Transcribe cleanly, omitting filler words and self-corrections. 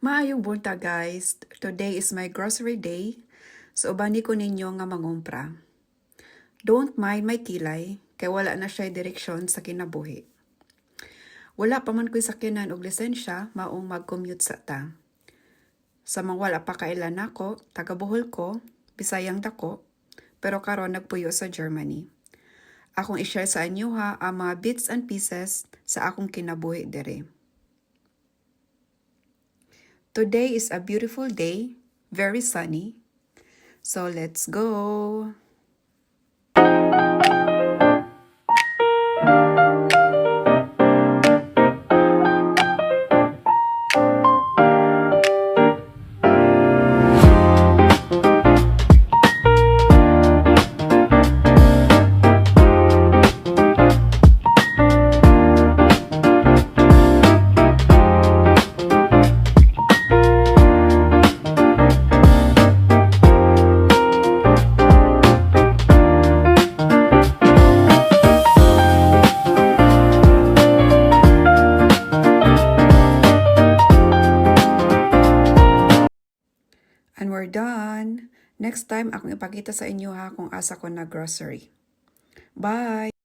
Maayong bunta guys, today is my grocery day. So ubani ko ninyo nga mangumpra. Don't mind my kilay, kay wala na siya direksyon sa kinabuhi. Wala pa man ko'y sakyanan og lisensya, maong mag-commute sa ta. Sa mga wala pa kailan ako, taga Bohol ko, Bisayang dako, pero karon nagpuyo sa Germany. Akong i-share sa inyo ha ang mga bits and pieces sa akong kinabuhi dire. Today is a beautiful day, very sunny. So let's go! And we're done. Next time, akong ipakita sa inyo ha kung asa ko na grocery. Bye!